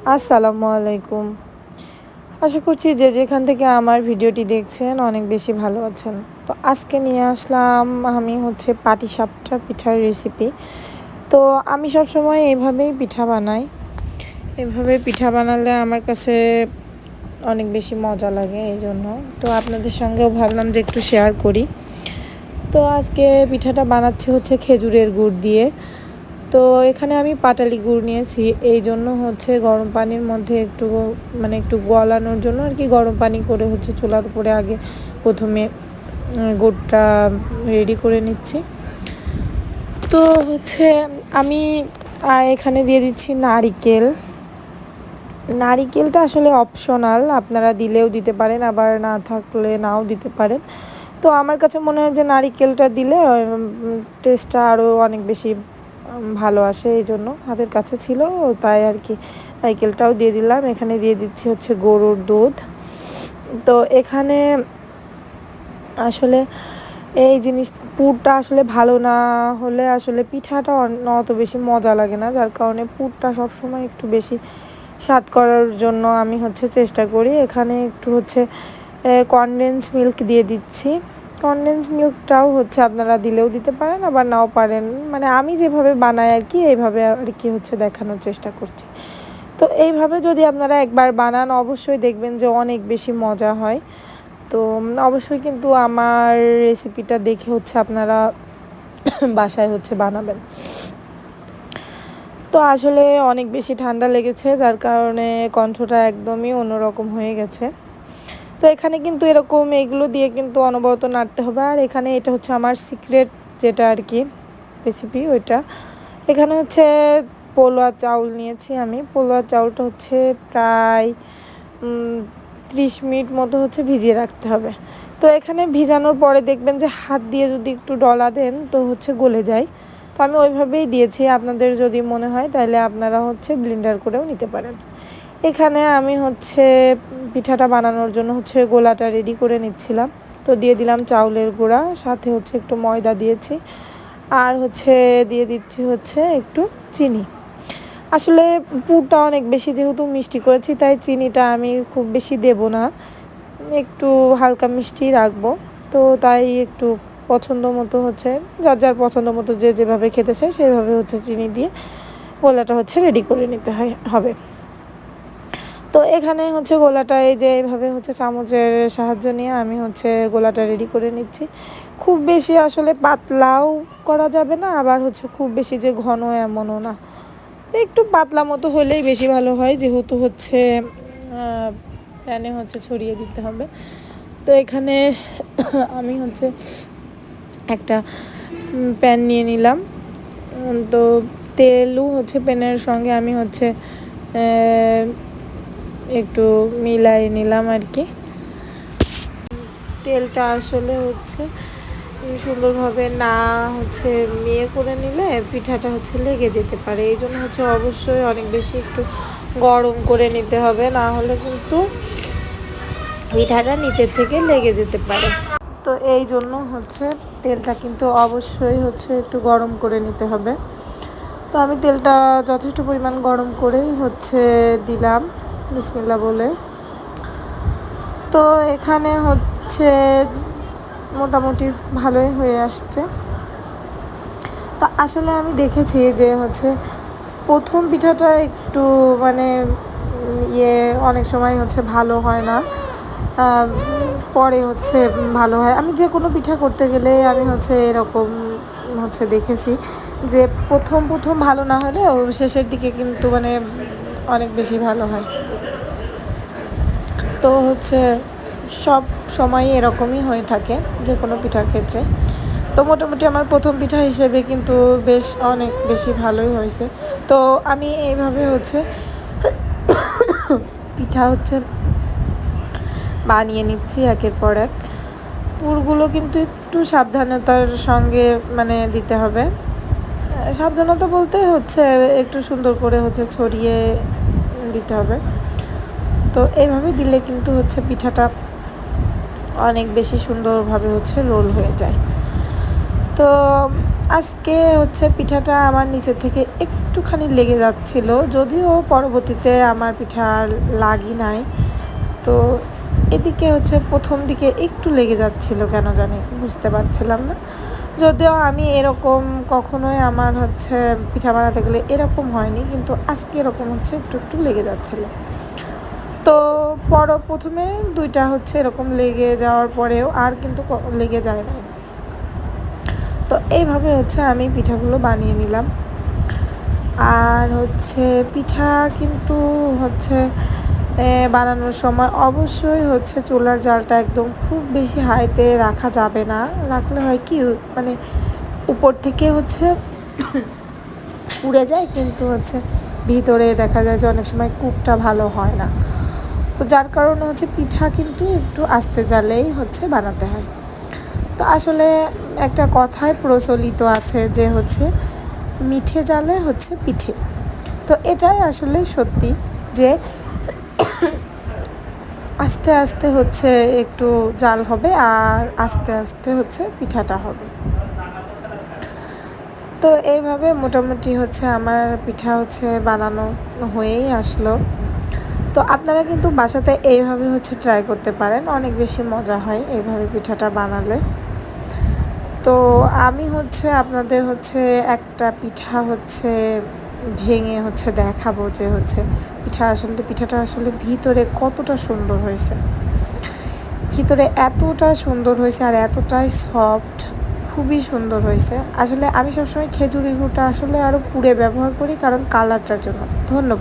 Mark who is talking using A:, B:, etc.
A: আসসালামু আলাইকুম। আশা করছি যে যেখান থেকে আমার ভিডিওটি দেখছেন অনেক বেশি ভালো আছেন। তো আজকে নিয়ে আসলাম আমি পাটিসাপটা পিঠার রেসিপি। তো আমি সবসময় এভাবেই পিঠা বানাই। এভাবে পিঠা বানালে আমার কাছে অনেক বেশি মজা লাগে এই জন্য। তো আপনাদের সঙ্গেও ভাবলাম যে একটু শেয়ার করি। তো আজকে পিঠাটা বানাচ্ছি খেজুরের গুড় দিয়ে। তো এখানে আমি পাটালি গুড় নিয়েছি, এই জন্য গরম পানির মধ্যে একটু গলানোর জন্য আর কি গরম পানি করে চুলার উপরে আগে প্রথমে গুড়টা রেডি করে নিচ্ছি। তো আমি এখানে দিয়ে দিচ্ছি নারিকেল। নারিকেলটা আসলে অপশনাল, আপনারা দিলেও দিতে পারেন, আবার না থাকলে নাও দিতে পারেন। তো আমার কাছে মনে হয় যে নারিকেলটা দিলে টেস্টটা আরও অনেক বেশি ভালো আসে, এই জন্য হাতের কাছে ছিল তাই আর কি নারকেলটাও দিয়ে দিলাম। এখানে দিয়ে দিচ্ছি গরুর দুধ। তো এখানে আসলে এই পুরটা আসলে ভালো না হলে আসলে পিঠাটা অত বেশি মজা লাগে না, যার কারণে পুরটা সবসময় একটু বেশি স্বাদ করার জন্য আমি চেষ্টা করি। এখানে একটু কনডেন্স মিল্ক দিয়ে দিচ্ছি। কনডেন্স মিল্কটাও আপনারা দিলেও দিতে পারেন, আবার নাও পারেন, মানে আমি যেভাবে বানাই আর কি এইভাবে আর কি দেখানোর চেষ্টা করছি। তো এইভাবে যদি আপনারা একবার বানান অবশ্যই দেখবেন যে অনেক বেশি মজা হয়। তো অবশ্যই কিন্তু আমার রেসিপিটা দেখে আপনারা বাসায় বানাবেন। তো আসলে অনেক বেশি ঠান্ডা লেগেছে, যার কারণে কণ্ঠটা একদমই অন্যরকম হয়ে গেছে। তো এখানে কিন্তু এরকম এইগুলো দিয়ে কিন্তু অনবরত নাড়তে হবে। আর এখানে এটা আমার সিক্রেট যেটা আর কি রেসিপি, ওইটা এখানে পোলোয়া চাউল নিয়েছি আমি। পোলোয়া চাউলটা প্রায় 30 মিনিট মতো ভিজিয়ে রাখতে হবে। তো এখানে ভিজানোর পরে দেখবেন যে হাত দিয়ে যদি একটু ডলা দেন তো গলে যায়। তো আমি ওইভাবেই দিয়েছি, আপনাদের যদি মনে হয় তাহলে আপনারা ব্লেন্ডার করেও নিতে পারেন। এখানে আমি পিঠাটা বানানোর জন্য গোলাটা রেডি করে নিচ্ছিলাম। তো দিয়ে দিলাম চাউলের গুঁড়া, সাথে একটু ময়দা দিয়েছি, আর দিয়ে দিচ্ছি একটু চিনি। আসলে পুরটা অনেক বেশি যেহেতু মিষ্টি করেছি, তাই চিনিটা আমি খুব বেশি দেব না, একটু হালকা মিষ্টি রাখবো। তো তাই একটু পছন্দ মতো যার যার পছন্দ মতো যে যেভাবে খেতে চায় সেভাবে চিনি দিয়ে গোলাটা রেডি করে নিতে হবে। তো এখানে গোলাটা এই যে এইভাবে চামচের সাহায্য নিয়ে আমি গোলাটা রেডি করে নিচ্ছি। খুব বেশি আসলে পাতলাও করা যাবে না, আবার খুব বেশি যে ঘন এমনও না, একটু পাতলা মতো হলেই বেশি ভালো হয়, যেহেতু প্যানে ছড়িয়ে দিতে হবে। তো এখানে আমি একটা প্যান নিয়ে নিলাম। তো তেলও প্যানের সঙ্গে আমি একটু মিলাই নিলাম আর কি। তেলটা আসলে সুন্দরভাবে না মেয়ে করে নিলে পিঠাটা লেগে যেতে পারে, এই জন্য অবশ্যই অনেক বেশি একটু গরম করে নিতে হবে, না হলে কিন্তু পিঠাটা নিচের থেকে লেগে যেতে পারে। তো এই জন্য তেলটা কিন্তু অবশ্যই একটু গরম করে নিতে হবে। তো আমি তেলটা যথেষ্ট পরিমাণ গরম করেই দিলাম বিসমিল্লাহ বলে। তো এখানে মোটামুটি ভালোই হয়ে আসছে। তো আসলে আমি দেখেছি যে প্রথম পিঠাটা একটু মানে অনেক সময় ভালো হয় না, পরে ভালো হয়। আমি যে কোনো পিঠা করতে গেলে আমি এরকম দেখেছি যে প্রথম ভালো না হলে শেষের দিকে কিন্তু মানে অনেক বেশি ভালো হয়। তো সব সময় এরকমই হয়ে থাকে যে কোনো পিঠার ক্ষেত্রে। তো মোটামুটি আমার প্রথম পিঠা হিসেবে কিন্তু বেশ অনেক বেশি ভালোই হয়েছে। তো আমি এইভাবে পিঠা বানিয়ে নিচ্ছি একের পর এক। পুরগুলো কিন্তু একটু সাবধানতার সঙ্গে মানে দিতে হবে। সাবধানতা বলতে একটু সুন্দর করে ছড়িয়ে দিতে হবে। তো এইভাবে দিলে কিন্তু পিঠাটা অনেক বেশি সুন্দরভাবে রোল হয়ে যায়। তো আজকে পিঠাটা আমার নিচের থেকে একটুখানি লেগে যাচ্ছিল, যদিও পরবর্তীতে আমার পিঠা আর লাগি নাই। তো এদিকে হচ্ছে প্রথম দিকে একটু লেগে যাচ্ছিল, কেন জানি বুঝতে পারছিলাম না। যদিও আমি এরকম কখনোই আমার হচ্ছে পিঠা বানাতে গেলে এরকম হয়নি, কিন্তু আজকে এরকম হচ্ছে একটু একটু লেগে যাচ্ছিলো। তো প্রথমে দুইটা হচ্ছে এরকম লেগে যাওয়ার পরেও আর কিন্তু লেগে যায় না। তো এইভাবে হচ্ছে আমি পিঠাগুলো বানিয়ে নিলাম। আর হচ্ছে পিঠা কিন্তু হচ্ছে বানানোর সময় অবশ্যই হচ্ছে চুলার জালটা একদম খুব বেশি হাইতে রাখা যাবে না। রাখলে হয় কি, মানে উপর থেকে হচ্ছে পুড়ে যায়, কিন্তু হচ্ছে ভিতরে দেখা যায় যে অনেক সময় কুকটা ভালো হয় না। তো যার কারণে হচ্ছে পিঠা কিন্তু একটু আস্তে জালেই হচ্ছে বানাতে হয়। তো আসলে একটা কথায় প্রচলিত আছে যে হচ্ছে মিঠে জালে হচ্ছে পিঠে। তো এটাই আসলে সত্যি যে আস্তে আস্তে হচ্ছে একটু জাল হবে আর আস্তে আস্তে হচ্ছে পিঠাটা হবে। তো এইভাবে মোটামুটি হচ্ছে আমার পিঠা হচ্ছে বানানো হয়েই আসলো। তো আপনারা কিন্তু বাসাতে এইভাবে হচ্ছে ট্রাই করতে পারেন, অনেক বেশি মজা হয় এইভাবে পিঠাটা বানালে। তো আমি হচ্ছে আপনাদের হচ্ছে একটা পিঠা হচ্ছে ভেঙে হচ্ছে দেখাবো যে হচ্ছে পিঠাটা আসলে ভিতরে কতটা সুন্দর হয়েছে। ভিতরে এতটা সুন্দর হয়েছে আর এতটাই সফট, খুবই সুন্দর হয়েছে। আসলে আমি সবসময় খেজুরি গুড়টা আসলে আরও পুড়ে ব্যবহার করি, কারণ কালারটার জন্য। ধন্যবাদ।